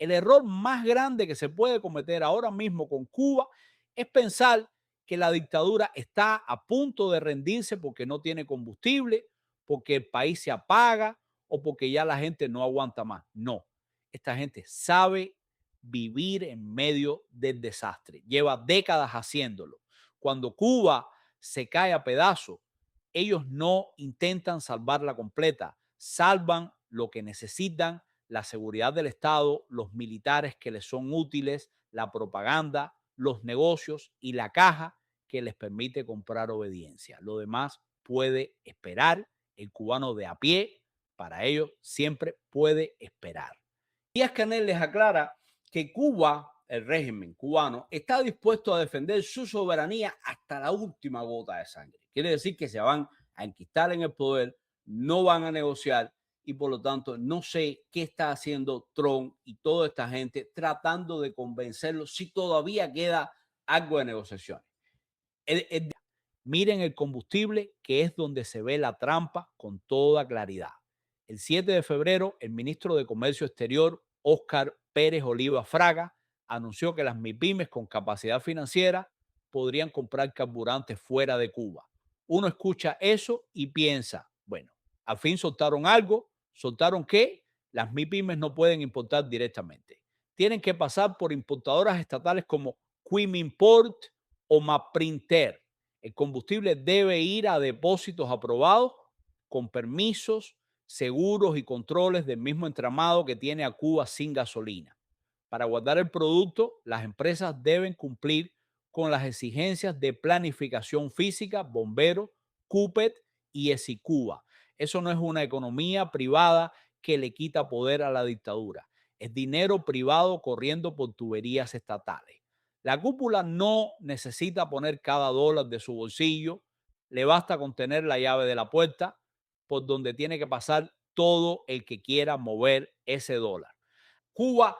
El error más grande que se puede cometer ahora mismo con Cuba es pensar que la dictadura está a punto de rendirse porque no tiene combustible, porque el país se apaga o porque ya la gente no aguanta más. No, esta gente sabe vivir en medio del desastre. Lleva décadas haciéndolo. Cuando Cuba se cae a pedazos, ellos no intentan salvarla completa, salvan lo que necesitan, la seguridad del Estado, los militares que les son útiles, la propaganda, los negocios y la caja que les permite comprar obediencia. Lo demás puede esperar. El cubano de a pie, para ellos, siempre puede esperar. Díaz-Canel les aclara que Cuba, el régimen cubano, está dispuesto a defender su soberanía hasta la última gota de sangre. Quiere decir que se van a enquistar en el poder, no van a negociar y por lo tanto no sé qué está haciendo Trump y toda esta gente tratando de convencerlos si todavía queda algo de negociaciones. Miren el combustible, que es donde se ve la trampa con toda claridad. El 7 de febrero, el ministro de Comercio Exterior, Óscar Pérez Oliva Fraga, anunció que las MIPYMES con capacidad financiera podrían comprar carburantes fuera de Cuba. Uno escucha eso y piensa, bueno, al fin soltaron algo. ¿Soltaron qué? Las MIPYMES no pueden importar directamente. Tienen que pasar por importadoras estatales como Quimport o Maprinter. El combustible debe ir a depósitos aprobados con permisos, seguros y controles del mismo entramado que tiene a Cuba sin gasolina. Para guardar el producto, las empresas deben cumplir con las exigencias de planificación física, bomberos, CUPET y ESICUBA. Eso no es una economía privada que le quita poder a la dictadura. Es dinero privado corriendo por tuberías estatales. La cúpula no necesita poner cada dólar de su bolsillo, le basta con tener la llave de la puerta por donde tiene que pasar todo el que quiera mover ese dólar. Cuba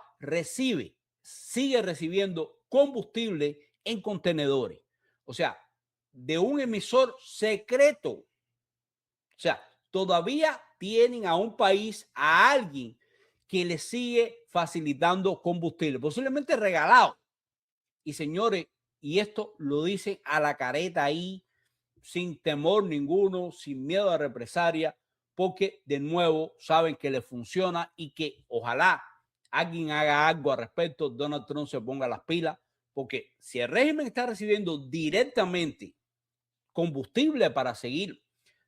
sigue recibiendo combustible en contenedores, o sea, de un emisor secreto. O sea, todavía tienen a un país, a alguien que le sigue facilitando combustible, posiblemente regalado. Y señores, y esto lo dicen a la careta ahí, sin temor ninguno, sin miedo a represalia, porque de nuevo saben que le funciona y que ojalá alguien haga algo al respecto, Donald Trump se ponga las pilas, porque si el régimen está recibiendo directamente combustible para seguir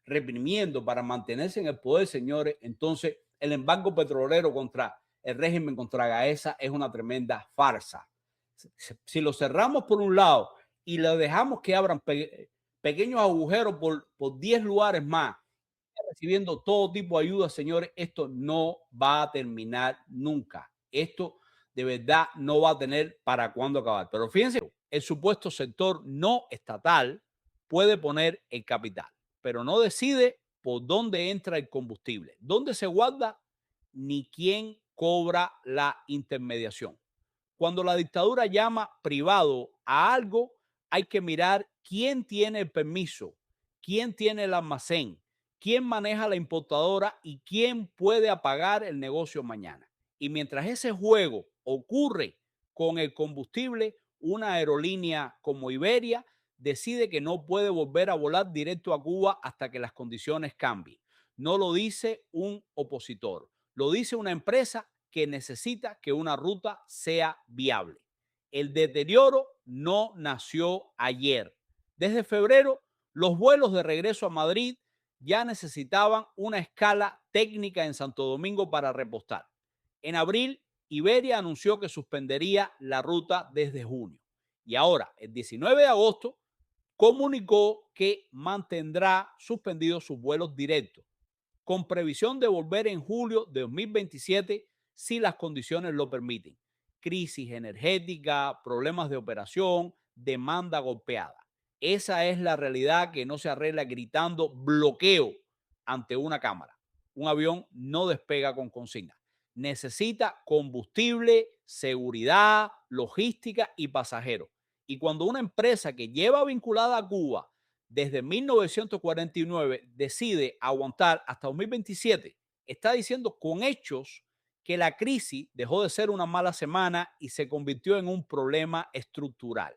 reprimiendo, para mantenerse en el poder, señores, entonces el embargo petrolero contra el régimen, contra Gaesa, es una tremenda farsa. Si lo cerramos por un lado y lo dejamos que abran pequeños agujeros por 10 lugares más, recibiendo todo tipo de ayuda, señores, esto no va a terminar nunca. Esto de verdad no va a tener para cuándo acabar. Pero fíjense, el supuesto sector no estatal puede poner el capital, pero no decide por dónde entra el combustible, dónde se guarda, ni quién cobra la intermediación. Cuando la dictadura llama privado a algo, hay que mirar quién tiene el permiso, quién tiene el almacén, quién maneja la importadora y quién puede apagar el negocio mañana. Y mientras ese juego ocurre con el combustible, una aerolínea como Iberia decide que no puede volver a volar directo a Cuba hasta que las condiciones cambien. No lo dice un opositor, lo dice una empresa que necesita que una ruta sea viable. El deterioro no nació ayer. Desde febrero, los vuelos de regreso a Madrid ya necesitaban una escala técnica en Santo Domingo para repostar. En abril, Iberia anunció que suspendería la ruta desde junio. Y ahora, el 19 de agosto, comunicó que mantendrá suspendidos sus vuelos directos, con previsión de volver en julio de 2027 si las condiciones lo permiten. Crisis energética, problemas de operación, demanda golpeada. Esa es la realidad que no se arregla gritando bloqueo ante una cámara. Un avión no despega con consigna. Necesita combustible, seguridad, logística y pasajeros. Y cuando una empresa que lleva vinculada a Cuba desde 1949 decide aguantar hasta 2027, está diciendo con hechos que la crisis dejó de ser una mala semana y se convirtió en un problema estructural.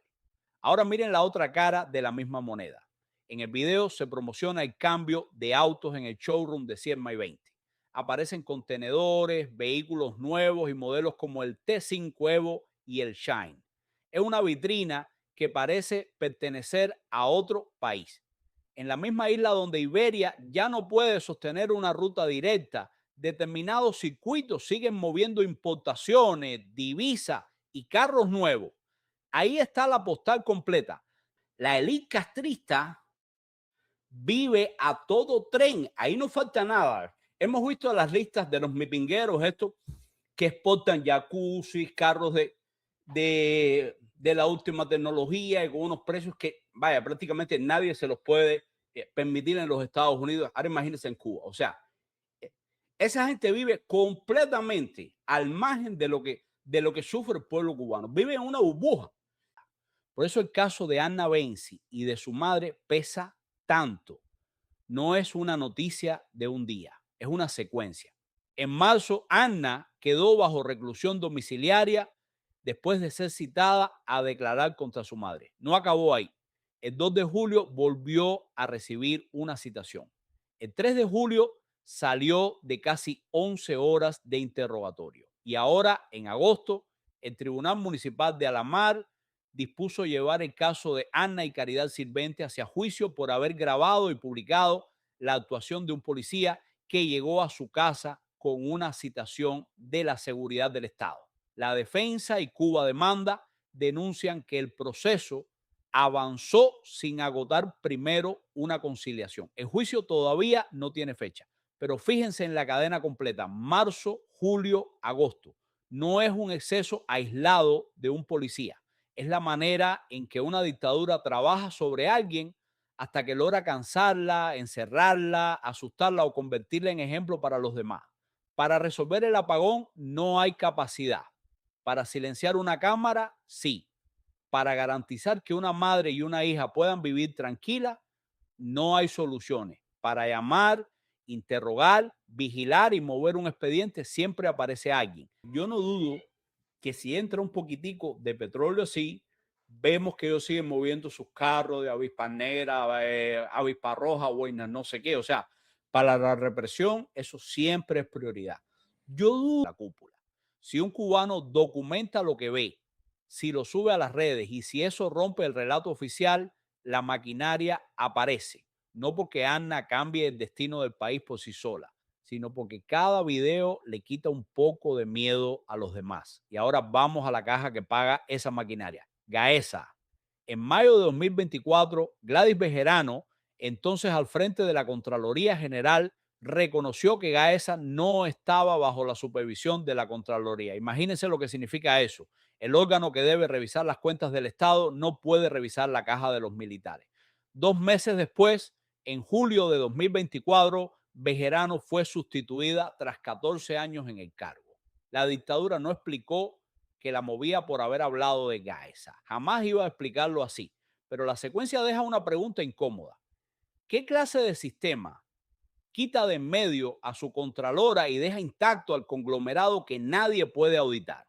Ahora miren la otra cara de la misma moneda. En el video se promociona el cambio de autos en el showroom de Sierra y 20. Aparecen contenedores, vehículos nuevos y modelos como el T5 Evo y el Shine. Es una vitrina que parece pertenecer a otro país. En la misma isla donde Iberia ya no puede sostener una ruta directa, determinados circuitos siguen moviendo importaciones, divisas y carros nuevos. Ahí está la postal completa. La élite castrista vive a todo tren. Ahí no falta nada. Hemos visto las listas de los mipingueros estos que exportan jacuzzi, carros de la última tecnología y con unos precios que, vaya, prácticamente nadie se los puede permitir en los Estados Unidos. Ahora imagínense en Cuba. O sea, esa gente vive completamente al margen de lo que sufre el pueblo cubano. Vive en una burbuja. Por eso el caso de Anna Benzi y de su madre pesa tanto. No es una noticia de un día, es una secuencia. En marzo, Anna quedó bajo reclusión domiciliaria después de ser citada a declarar contra su madre. No acabó ahí. El 2 de julio volvió a recibir una citación. El 3 de julio salió de casi 11 horas de interrogatorio. Y ahora, en agosto, el Tribunal Municipal de Alamar dispuso llevar el caso de Anna y Caridad Sirvente hacia juicio por haber grabado y publicado la actuación de un policía que llegó a su casa con una citación de la seguridad del Estado. La defensa y Cuba Demanda denuncian que el proceso avanzó sin agotar primero una conciliación. El juicio todavía no tiene fecha, pero fíjense en la cadena completa: marzo, julio, agosto. No es un exceso aislado de un policía. Es la manera en que una dictadura trabaja sobre alguien hasta que logra cansarla, encerrarla, asustarla o convertirla en ejemplo para los demás. Para resolver el apagón no hay capacidad. Para silenciar una cámara, sí. Para garantizar que una madre y una hija puedan vivir tranquilas, no hay soluciones. Para llamar, interrogar, vigilar y mover un expediente, siempre aparece alguien. Yo no dudo que si entra un poquitico de petróleo así, vemos que ellos siguen moviendo sus carros de avispa negra, avispa roja, buenas, no sé qué. O sea, para la represión, eso siempre es prioridad. Yo dudo la cúpula. Si un cubano documenta lo que ve, si lo sube a las redes y si eso rompe el relato oficial, la maquinaria aparece. No porque Anna cambie el destino del país por sí sola, sino porque cada video le quita un poco de miedo a los demás. Y ahora vamos a la caja que paga esa maquinaria. Gaesa. En mayo de 2024, Gladys Bejerano, entonces al frente de la Contraloría General, reconoció que Gaesa no estaba bajo la supervisión de la Contraloría. Imagínense lo que significa eso. El órgano que debe revisar las cuentas del Estado no puede revisar la caja de los militares. 2 meses después, en julio de 2024, Bejerano fue sustituida tras 14 años en el cargo. La dictadura no explicó que la movía por haber hablado de Gaesa. Jamás iba a explicarlo así. Pero la secuencia deja una pregunta incómoda. ¿Qué clase de sistema quita de en medio a su contralora y deja intacto al conglomerado que nadie puede auditar?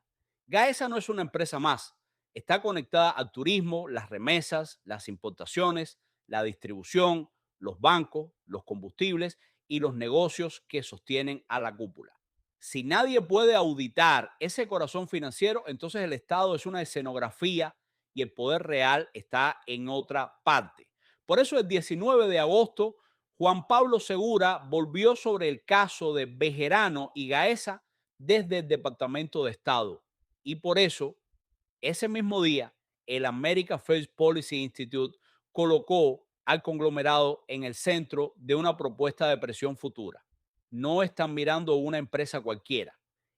Gaesa no es una empresa más. Está conectada al turismo, las remesas, las importaciones, la distribución, los bancos, los combustibles y los negocios que sostienen a la cúpula. Si nadie puede auditar ese corazón financiero, entonces el Estado es una escenografía y el poder real está en otra parte. Por eso el 19 de agosto, Juan Pablo Segura volvió sobre el caso de Bejerano y Gaesa desde el Departamento de Estado. Y por eso, ese mismo día, el America First Policy Institute colocó al conglomerado en el centro de una propuesta de presión futura. No están mirando una empresa cualquiera.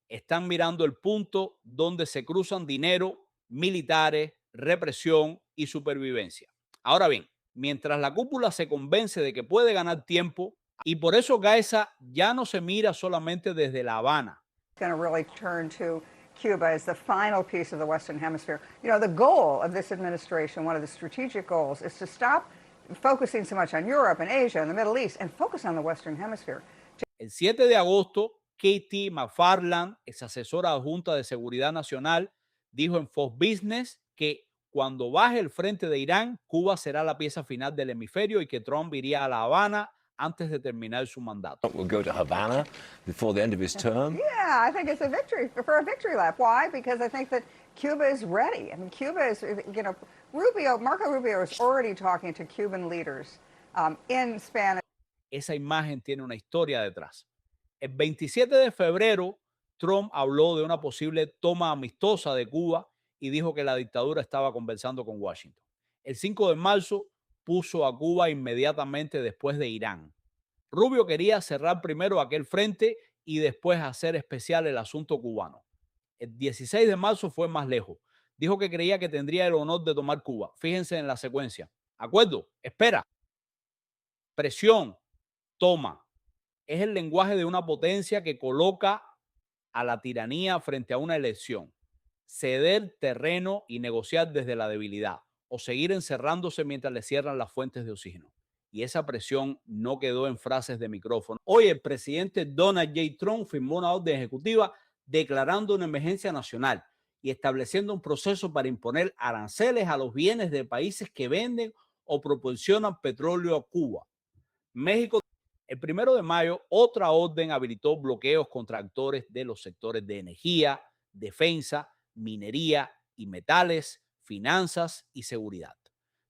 Están mirando el punto donde se cruzan dinero, militares, represión y supervivencia. Ahora bien, mientras la cúpula se convence de que puede ganar tiempo, y por eso Gaesa ya no se mira solamente desde La Habana. Cuba is the final piece of the Western Hemisphere. You know, the goal of this administration, one of the strategic goals, is to stop focusing so much on Europe and Asia and the Middle East and focus on the Western Hemisphere. El 7 de agosto, Katie McFarland, ex asesora adjunta de Seguridad Nacional, dijo en Fox Business que cuando baje el frente de Irán, Cuba será la pieza final del hemisferio y que Trump iría a La Habana antes de terminar su mandato. Will go to Havana before the end of his term. Yeah, I think it's a victory for a victory lap. Why? Because I think that Cuba is ready. I mean, Cuba is, you know, Marco Rubio is already talking to Cuban leaders in Spanish. Esa imagen tiene una historia detrás. El 27 de febrero, Trump habló de una posible toma amistosa de Cuba y dijo que la dictadura estaba conversando con Washington. El 5 de marzo puso a Cuba inmediatamente después de Irán. Rubio quería cerrar primero aquel frente y después hacer especial el asunto cubano. El 16 de marzo fue más lejos. Dijo que creía que tendría el honor de tomar Cuba. Fíjense en la secuencia. Acuerdo, espera, presión, toma. Es el lenguaje de una potencia que coloca a la tiranía frente a una elección. Ceder terreno y negociar desde la debilidad o seguir encerrándose mientras le cierran las fuentes de oxígeno. Y esa presión no quedó en frases de micrófono. Hoy el presidente Donald J. Trump firmó una orden ejecutiva declarando una emergencia nacional y estableciendo un proceso para imponer aranceles a los bienes de países que venden o proporcionan petróleo a Cuba. México. El 1 de mayo, otra orden habilitó bloqueos contra actores de los sectores de energía, defensa, minería y metales, finanzas y seguridad.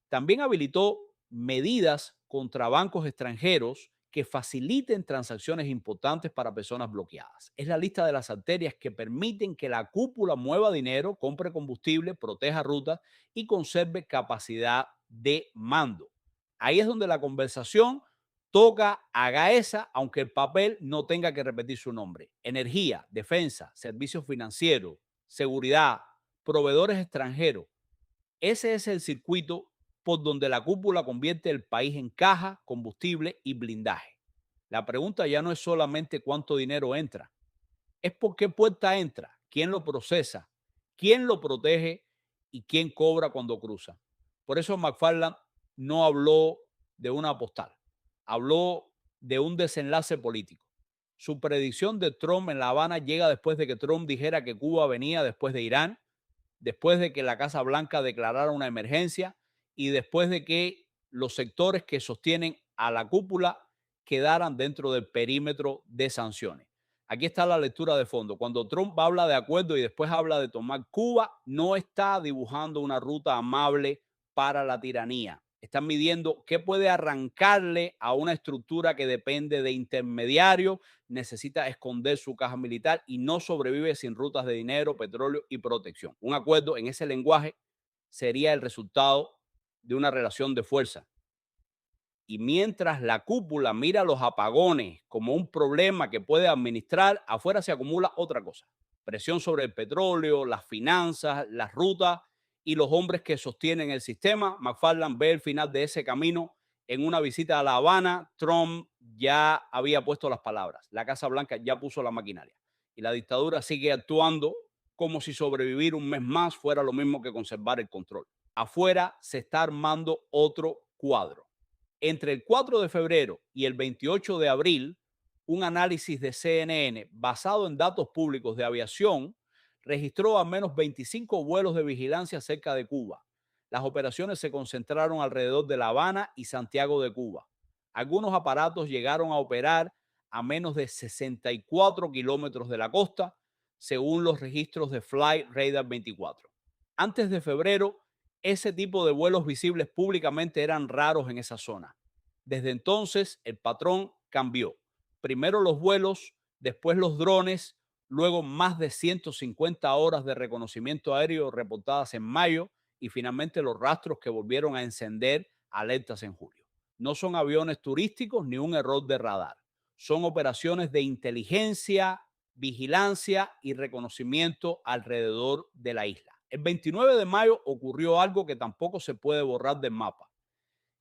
También habilitó medidas contra bancos extranjeros que faciliten transacciones importantes para personas bloqueadas. Es la lista de las arterias que permiten que la cúpula mueva dinero, compre combustible, proteja rutas y conserve capacidad de mando. Ahí es donde la conversación toca a Gaesa, aunque el papel no tenga que repetir su nombre. Energía, defensa, servicios financieros, seguridad, proveedores extranjeros. Ese es el circuito por donde la cúpula convierte el país en caja, combustible y blindaje. La pregunta ya no es solamente cuánto dinero entra, es por qué puerta entra, quién lo procesa, quién lo protege y quién cobra cuando cruza. Por eso McFarland no habló de una postal, habló de un desenlace político. Su predicción de Trump en La Habana llega después de que Trump dijera que Cuba venía después de Irán, después de que la Casa Blanca declarara una emergencia y después de que los sectores que sostienen a la cúpula quedaran dentro del perímetro de sanciones. Aquí está la lectura de fondo. Cuando Trump habla de acuerdo y después habla de tomar Cuba, no está dibujando una ruta amable para la tiranía. Están midiendo qué puede arrancarle a una estructura que depende de intermediarios, necesita esconder su caja militar y no sobrevive sin rutas de dinero, petróleo y protección. Un acuerdo en ese lenguaje sería el resultado de una relación de fuerza. Y mientras la cúpula mira los apagones como un problema que puede administrar, afuera se acumula otra cosa. Presión sobre el petróleo, las finanzas, las rutas y los hombres que sostienen el sistema. McFarland ve el final de ese camino en una visita a La Habana. Trump ya había puesto las palabras. La Casa Blanca ya puso la maquinaria. Y la dictadura sigue actuando como si sobrevivir un mes más fuera lo mismo que conservar el control. Afuera se está armando otro cuadro. Entre el 4 de febrero y el 28 de abril, un análisis de CNN basado en datos públicos de aviación registró al menos 25 vuelos de vigilancia cerca de Cuba. Las operaciones se concentraron alrededor de La Habana y Santiago de Cuba. Algunos aparatos llegaron a operar a menos de 64 kilómetros de la costa, según los registros de Flight Radar 24. Antes de febrero, ese tipo de vuelos visibles públicamente eran raros en esa zona. Desde entonces, el patrón cambió. Primero los vuelos, después los drones, luego más de 150 horas de reconocimiento aéreo reportadas en mayo y finalmente los rastros que volvieron a encender alertas en julio. No son aviones turísticos ni un error de radar. Son operaciones de inteligencia, vigilancia y reconocimiento alrededor de la isla. El 29 de mayo ocurrió algo que tampoco se puede borrar del mapa.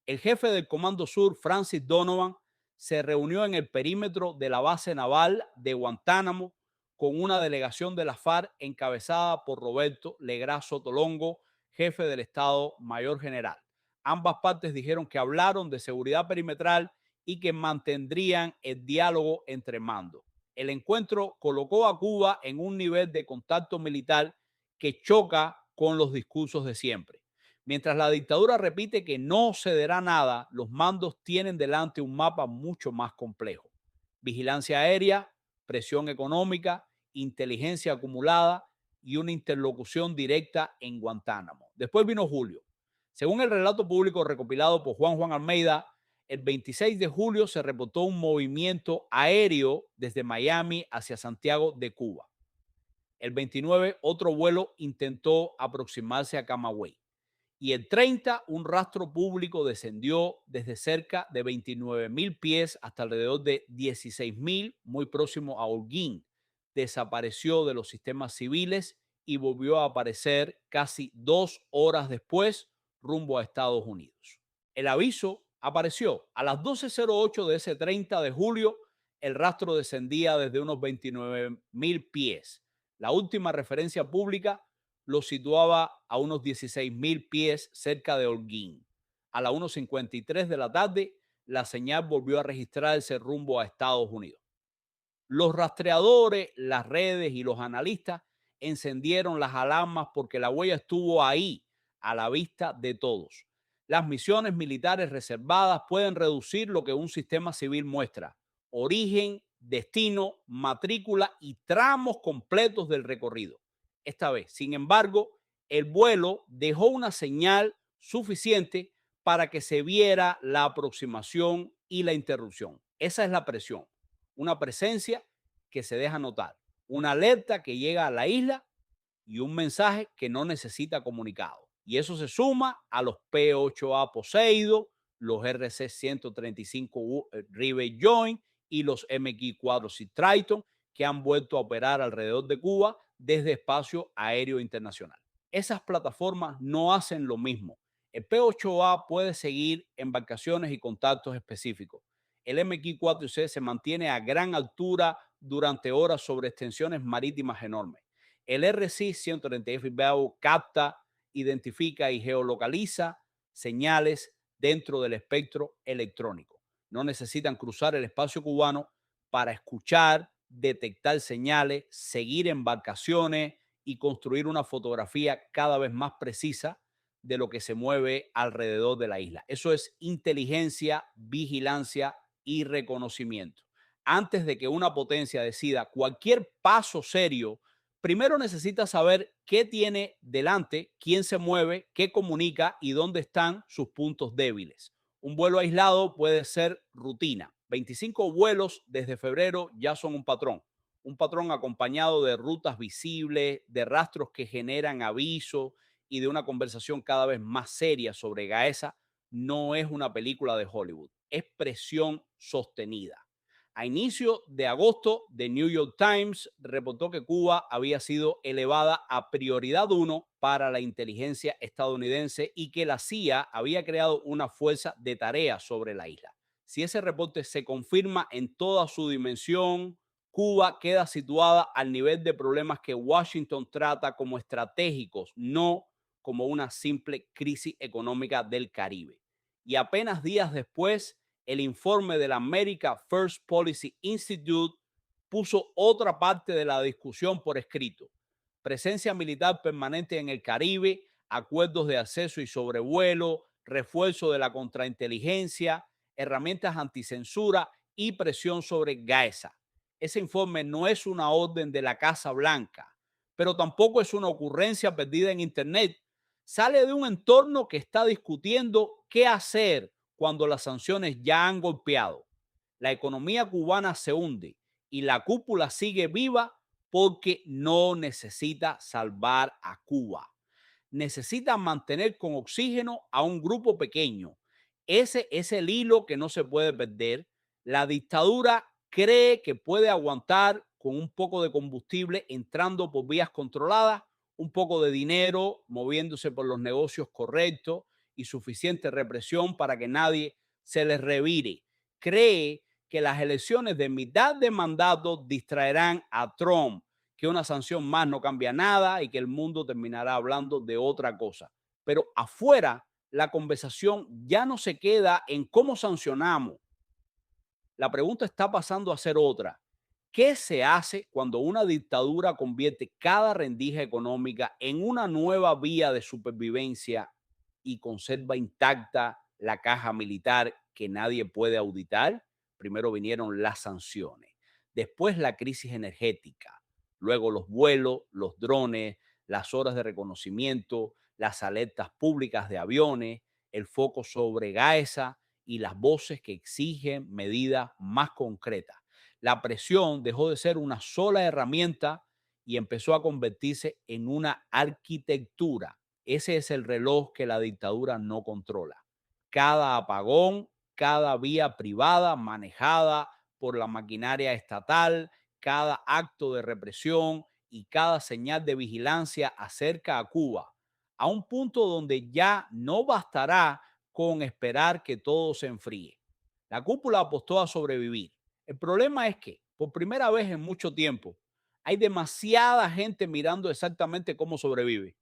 El jefe del Comando Sur, Francis Donovan, se reunió en el perímetro de la base naval de Guantánamo con una delegación de la FARC encabezada por Roberto Legrá Sotolongo, jefe del Estado Mayor General. Ambas partes dijeron que hablaron de seguridad perimetral y que mantendrían el diálogo entre mandos. El encuentro colocó a Cuba en un nivel de contacto militar que choca con los discursos de siempre. Mientras la dictadura repite que no cederá nada, los mandos tienen delante un mapa mucho más complejo. Vigilancia aérea, presión económica, inteligencia acumulada y una interlocución directa en Guantánamo. Después vino julio. Según el relato público recopilado por Juan Almeida, el 26 de julio se reportó un movimiento aéreo desde Miami hacia Santiago de Cuba. El 29, otro vuelo intentó aproximarse a Camagüey. Y el 30, un rastro público descendió desde cerca de 29.000 pies hasta alrededor de 16.000, muy próximo a Holguín. Desapareció de los sistemas civiles y volvió a aparecer casi 2 horas después rumbo a Estados Unidos. El aviso apareció a las 12:08 de ese 30 de julio. El rastro descendía desde unos 29.000 pies. La última referencia pública lo situaba a unos 16.000 pies cerca de Holguín. A las 1:53 de la tarde, la señal volvió a registrarse rumbo a Estados Unidos. Los rastreadores, las redes y los analistas encendieron las alarmas porque la huella estuvo ahí, a la vista de todos. Las misiones militares reservadas pueden reducir lo que un sistema civil muestra: origen, destino, matrícula y tramos completos del recorrido. Esta vez, sin embargo, el vuelo dejó una señal suficiente para que se viera la aproximación y la interrupción. Esa es la presión. Una presencia que se deja notar, una alerta que llega a la isla y un mensaje que no necesita comunicado. Y eso se suma a los P-8A Poseidon, los RC-135 River Joint y los MQ-4 Triton, que han vuelto a operar alrededor de Cuba desde espacio aéreo internacional. Esas plataformas no hacen lo mismo. El P-8A puede seguir embarcaciones y contactos específicos. El MQ-4C se mantiene a gran altura durante horas sobre extensiones marítimas enormes. El RC-130F Bravo capta, identifica y geolocaliza señales dentro del espectro electrónico. No necesitan cruzar el espacio cubano para escuchar, detectar señales, seguir embarcaciones y construir una fotografía cada vez más precisa de lo que se mueve alrededor de la isla. Eso es inteligencia, vigilancia y reconocimiento. Antes de que una potencia decida cualquier paso serio, primero necesita saber qué tiene delante, quién se mueve, qué comunica y dónde están sus puntos débiles. Un vuelo aislado puede ser rutina. 25 vuelos desde febrero ya son un patrón. Un patrón acompañado de rutas visibles, de rastros que generan aviso y de una conversación cada vez más seria sobre Gaesa. No es una película de Hollywood, es presión sostenida. A inicio de agosto, The New York Times reportó que Cuba había sido elevada a prioridad 1 para la inteligencia estadounidense y que la CIA había creado una fuerza de tarea sobre la isla. Si ese reporte se confirma en toda su dimensión, Cuba queda situada al nivel de problemas que Washington trata como estratégicos, no como una simple crisis económica del Caribe. Y apenas días después, el informe del America First Policy Institute puso otra parte de la discusión por escrito: presencia militar permanente en el Caribe, acuerdos de acceso y sobrevuelo, refuerzo de la contrainteligencia, herramientas anticensura y presión sobre Gaesa. Ese informe no es una orden de la Casa Blanca, pero tampoco es una ocurrencia perdida en Internet. Sale de un entorno que está discutiendo qué hacer cuando las sanciones ya han golpeado. La economía cubana se hunde y la cúpula sigue viva porque no necesita salvar a Cuba. Necesita mantener con oxígeno a un grupo pequeño. Ese es el hilo que no se puede perder. La dictadura cree que puede aguantar con un poco de combustible entrando por vías controladas, un poco de dinero moviéndose por los negocios correctos y suficiente represión para que nadie se les revire. Cree que las elecciones de mitad de mandato distraerán a Trump, que una sanción más no cambia nada y que el mundo terminará hablando de otra cosa. Pero afuera, la conversación ya no se queda en cómo sancionamos. La pregunta está pasando a ser otra. ¿Qué se hace cuando una dictadura convierte cada rendija económica en una nueva vía de supervivencia y conserva intacta la caja militar que nadie puede auditar? Primero vinieron las sanciones, después la crisis energética, luego los vuelos, los drones, las horas de reconocimiento, las alertas públicas de aviones, el foco sobre Gaza y las voces que exigen medidas más concretas. La presión dejó de ser una sola herramienta y empezó a convertirse en una arquitectura. Ese es el reloj que la dictadura no controla. Cada apagón, cada vía privada manejada por la maquinaria estatal, cada acto de represión y cada señal de vigilancia acerca a Cuba a un punto donde ya no bastará con esperar que todo se enfríe. La cúpula apostó a sobrevivir. El problema es que, por primera vez en mucho tiempo, hay demasiada gente mirando exactamente cómo sobrevive.